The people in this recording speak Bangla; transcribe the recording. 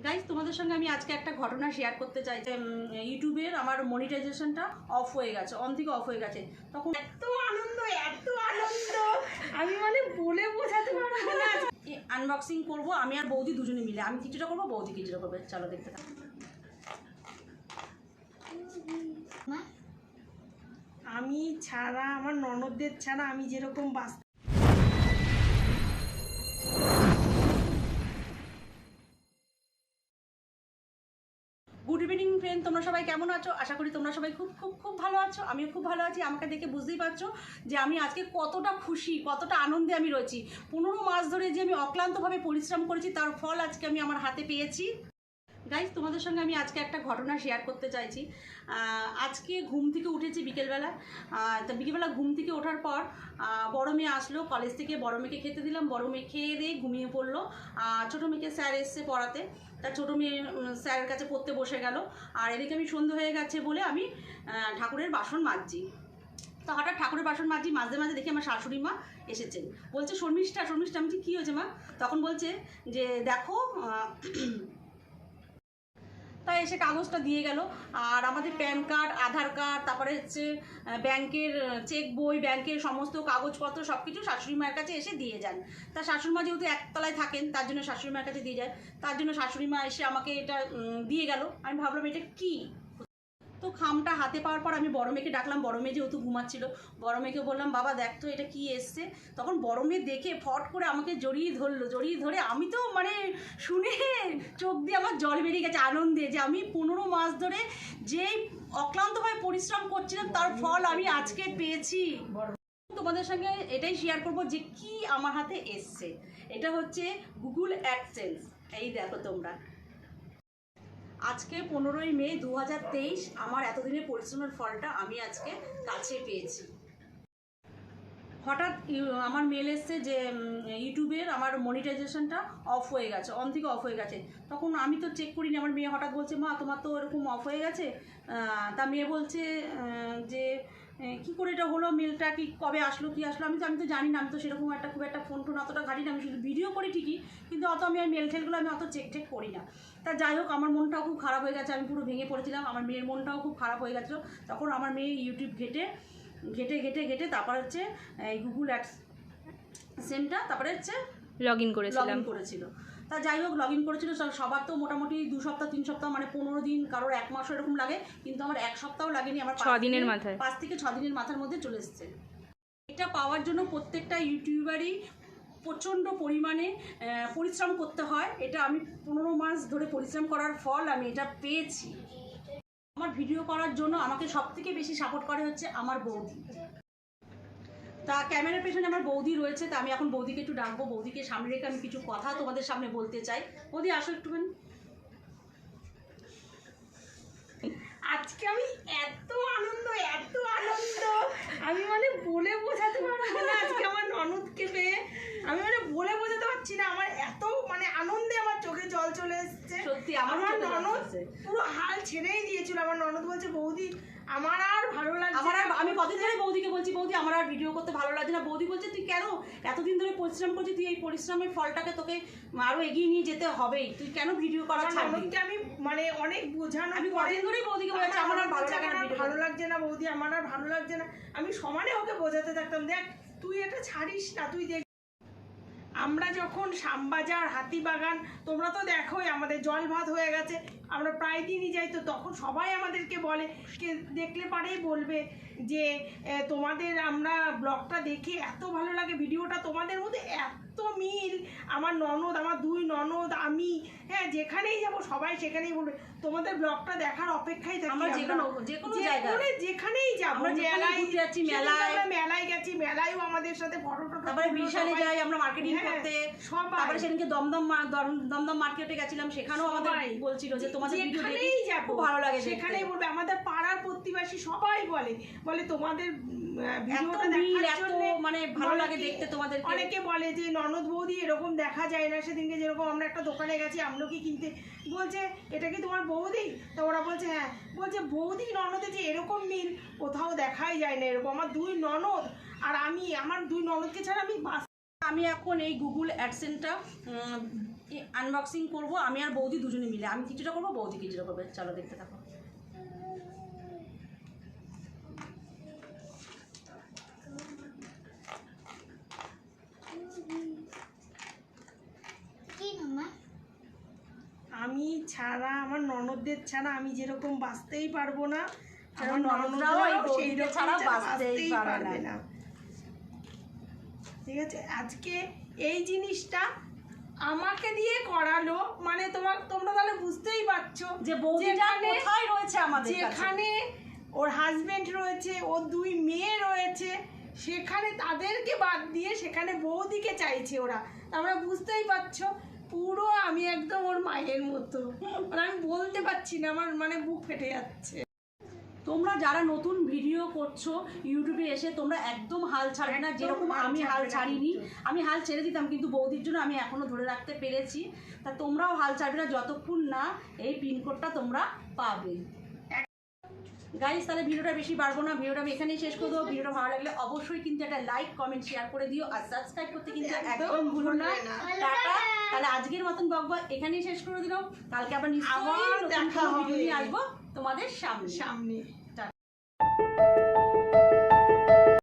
গাইজ তোমাদের সঙ্গে আমি আজকে একটা ঘটনা শেয়ার করতে চাই যে ইউটিউবের আমার মনিটাইজেশনটা অফ হয়ে গেছে, অন থেকে অফ হয়ে গেছে। তখন এত আনন্দ আমি মানে বলে বোঝাতে পারবো না। আনবক্সিং করবো আমি আর বৌদি দুজনে মিলে, আমি কিছুটা করবো, বৌদি কিছুটা করবে। চলো দেখতে থাকো। আমি ছাড়া, আমার ননদদের ছাড়া আমি যেরকম বাঁচতে। গুড ইভিনিং ফ্রেন্ড, তোমরা সবাই কেমন আছো? আশা করি তোমরা সবাই খুব খুব খুব ভালো আছো। আমিও খুব ভালো আছি। আমাকে দেখে বুঝতেই পারছো যে আমি আজকে কতটা খুশি, কতটা আনন্দে আমি রয়েছি। 15 মাস ধরে যে আমি অক্লান্তভাবে পরিশ্রম করেছি, তার ফল আজকে আমি আমার হাতে পেয়েছি। গাইজ তোমাদের সঙ্গে আমি আজকে একটা ঘটনা শেয়ার করতে চাইছি। আজকে ঘুম থেকে উঠেছি বিকেলবেলা। তো বিকেলবেলা ঘুম থেকে ওঠার পর বড় মেয়ে আসলো কলেজ থেকে, বড় মেয়েকে খেতে দিলাম। বড় মেয়ে খেয়ে দিয়ে ঘুমিয়ে পড়লো। ছোটো মেয়েকে স্যার এসছে পড়াতে, তার ছোটো মেয়ে স্যারের কাছে পড়তে বসে গেল। আর এদিকে আমি সন্ধে হয়ে গেছে বলে আমি ঠাকুরের বাসন মাজছি। তো হঠাৎ ঠাকুরের বাসন মাজছি, মাঝে মাঝে দেখি আমার শাশুড়ি মা এসেছেন। বলছে শর্মিষ্ঠা শর্মিষ্ঠা। আমি কী হয়েছে মা? তখন বলছে যে দেখো, তাই এসে কাগজটা দিয়ে গেল। আর আমাদের প্যান কার্ড, আধার কার্ড, তারপরে হচ্ছে ব্যাংকের চেক বই, ব্যাংকের সমস্ত কাগজপত্র সব কিছু শাশুড়ি মায়ের কাছে এসে দিয়ে যান। তা শাশুড়ি মা যেহেতু একতলায় থাকেন, তার জন্য শাশুড়ি মায়ের কাছে দিয়ে যায়। তার জন্য শাশুড়ি মা এসে আমাকে এটা দিয়ে গেল। আমি ভাবলাম এটা কী। তো খামটা হাতে পাওয়ার পর আমি বড় মেয়েকে ডাকলাম। বড় মেয়ে যেহেতু ঘুমাচ্ছিল, বড় মেয়েকে বললাম বাবা দেখ তো এটা কি এসছে। তখন বড় মেয়ে দেখে ফট করে আমাকে জড়িয়ে ধরলো। জড়িয়ে ধরে আমি তো মানে শুনে চোখ দিয়ে আমার জল বেরিয়ে গেছে আনন্দে, যে আমি 15 মাস ধরে যেই অক্লান্তভাবে পরিশ্রম করছিলাম তার ফল আমি আজকে পেয়েছি। তোমাদের সঙ্গে এটাই শেয়ার করব যে কি আমার হাতে এসছে। এটা হচ্ছে গুগল অ্যাডসেন্স। এই দেখো তোমরা, আজকে 15ই মে 2023 আমার এতদিনের পরিশ্রমের ফলটা আমি আজকে কাছে পেয়েছি। হঠাৎ আমার মেল এসছে যে ইউটিউবের আমার মনিটাইজেশনটা অফ হয়ে গেছে, অন থেকে অফ হয়ে গেছে। তখন আমি তো চেক করিনি। আমার মেয়ে হঠাৎ বলছে মা তোমার তো এরকম অফ হয়ে গেছে। তা মেয়ে বলছে যে কী করে এটা হলো, মেলটা কি কবে আসলো, কি আসলো। আমি তো জানি না, আমি তো সেরকম একটা খুব একটা ফোন অতটা ঘাটি না। আমি শুধু ভিডিও করি ঠিকই, কিন্তু অত আমি মেল ঠেলগুলো আমি অত চেক করি না। তা যাই হোক, আমার মনটাও খুব খারাপ হয়ে গেছে, আমি পুরো ভেঙে পড়েছিলাম। আমার মেয়ের মনটাও খুব খারাপ হয়ে গেছিলো। তখন আমার মেয়ে ইউটিউব ঘেটে তারপর হচ্ছে এই গুগল অ্যাডসেন্সটা তারপরে হচ্ছে লগ ইন করেছিল। তা যাই হোক, লগ ইন করেছিল। সবার তো মোটামুটি 2 সপ্তাহ 3 সপ্তাহ মানে 15 দিন, কারোর 1 মাসও এরকম লাগে, কিন্তু আমার 1 সপ্তাহ লাগেনি। আমার 6 দিনের মাথায়, 5 থেকে 6 দিনের মাথার মধ্যে চলে এসছে। এটা পাওয়ার জন্য প্রত্যেকটা ইউটিউবারই প্রচণ্ড পরিমাণে পরিশ্রম করতে হয়। এটা আমি 15 মাস ধরে পরিশ্রম করার ফল আমি এটা পেয়েছি। আমার ভিডিও করার জন্য আমাকে সবথেকে বেশি সাপোর্ট করে হচ্ছে আমার বৌদি। তা ক্যামেরার পেছনে আমার বৌদি রয়েছে। তা আমি এখন বৌদিকে একটু ডাকবো। বৌদিকে সামনে রেখে আমি কিছু কথা তোমাদের সামনে বলতে চাই। বৌদি আসো একটুখানি। আজকে আমি এত আনন্দ আমি মানে বলে বোঝাতে পারবো না। আজকে আমার ননদকে পেয়ে আমি মানে বলে বোঝাতে পারছি না। আমার এত মানে আনন্দে আমার চোখে জল চলে এসছে। সত্যি আমার ননদ পুরো হাল ছেড়েই দিয়েছিল। আমার ননদ বলছে বৌদি আমার আর ভালো লাগছে না। আমি কদিন ধরে বৌদিকে বলছি বৌদি আমার আর ভিডিও করতে ভালো লাগছে না। বৌদি বলছে তুই কেন এতদিন ধরে পরিশ্রম করছিস, তুই এই পরিশ্রমের ফলটাকে তোকে আরো এগিয়ে নিয়ে যেতে হবেই, তুই কেন ভিডিও করা ছাড়বি। আমি মানে অনেক বোঝানো, আমি কদিন ধরেই বৌদিকে বলেছি আমার আর ভালো লাগছে না বৌদি, আমার আর ভালো লাগছে না। আমি সমানে ওকে বোঝাতে থাকতাম দেখ তুই এটা ছাড়িস না, তুই দেখ। আমরা যখন শ্যামবাজার, হাতিবাগান, তোমরা তো দেখোই আমাদের জল ভাত হয়ে গেছে, আমরা প্রায় দিনই যাই। তো তখন সবাই আমাদেরকে বলে, দেখলে পারেই বলবে যে তোমাদের আমরা ব্লগটা দেখে এত ভালো লাগে, ভিডিওটা তোমাদের মধ্যে এত মিল। আমার ননদ, আমার 2 ননদ, আমি, হ্যাঁ যেখানেই যাব সবাই সেখানেই বলবে তোমাদের ব্লগটা দেখার অপেক্ষায় থাকি। আমরা যেখানেই যাবো, মেলায় গেছি, মেলায়ও আমাদের সাথে ফটো তারপরে বিশালে যাই আমরা মার্কেটিং করতে। তারপরে সেদিনকে দমদম মার্কেটে গেছিলাম, সেখানেও আমাদের বলছিল যে তোমাদের ভিডিও দেখে খুব ভালো লাগে। সেখানেই বলবে, আমাদের পাড়ার প্রতিবেশী সবাই বলে তোমাদের ভিডিওটা দেখার জন্য মানে ভালো লাগে দেখতে তোমাদের। অনেকে বলে যে ননদ বৌদি এরকম দেখা যায় না। সেদিনকে যেরকম আমরা একটা দোকানে গেছি আমলকি কিনতে, বলছে এটা কি তোমার বৌদি? তো ওরা বলছে হ্যাঁ। বলছে বৌদি ননদে যে এরকম মিল কোথাও দেখাই যায় না এরকম। আমার 2 ননদ আর আমি, আমার 2 ননদকে ছাড়া আমি এখন এই গুগল অ্যাডসেন্সটা আনবক্সিং করব আমি আর বৌদি দুজনে মিলে। আমি কিছুটা করবো, বৌদি কিছুটা করবে। চলো দেখতে থাকো। আমি ছাড়া, আমার ননদদের ছাড়া আমি যেরকম বাঁচতেই পারবো না, আমার ননদরাও এই বৌদিদের ছাড়া বাঁচতেই পারবে না। ঠিক আছে, আজকে এই জিনিসটা আমাকে দিয়ে করালো, মানে তোমরা তাহলে বুঝতেই পারছো যে বৌদিটা কোথায় রয়েছে আমাদের কাছে। যেখানে ওর হাজবেন্ড রয়েছে, ওর 2 মেয়ে রয়েছে, সেখানে তাদেরকে বাদ দিয়ে সেখানে বৌদিকে চাইছে ওরা। তোমরা বুঝতেই পারছো, পুরো আমি একদম ওর মায়ের মতো, মানে আমি বলতে পারছি না, আমার মানে বুক ফেটে যাচ্ছে। তোমরা যারা নতুন ভিডিও করছো ইউটিউবে এসে, তোমরা একদম হাল ছাড়বে না, যেরকম আমি হাল ছাড়িনি। আমি হাল ছেড়ে দিতাম, কিন্তু বৌদির জন্য আমি এখনো ধরে রাখতে পেরেছি। তা তোমরাও হাল ছাড়বে না যতক্ষণ না এই পিনকোডটা তোমরা পাবে। গাইস, তাহলে ভিডিওটা বেশি বাড়বো না, ভিডিওটা আমি এখানেই শেষ করে দেবো। ভিডিওটা ভালো লাগলে অবশ্যই কিন্তু একটা লাইক, কমেন্ট, শেয়ার করে দিও, আর সাবস্ক্রাইব করতে কিন্তু একদম ভুলো না। টাটা। তাহলে আজকের মতন বকবক এখানেই শেষ করে দিলাম। কালকে আবার নিশ্চয়ই দেখা হবে, ভিডিও নিয়ে আসবো তোমাদের সামনে।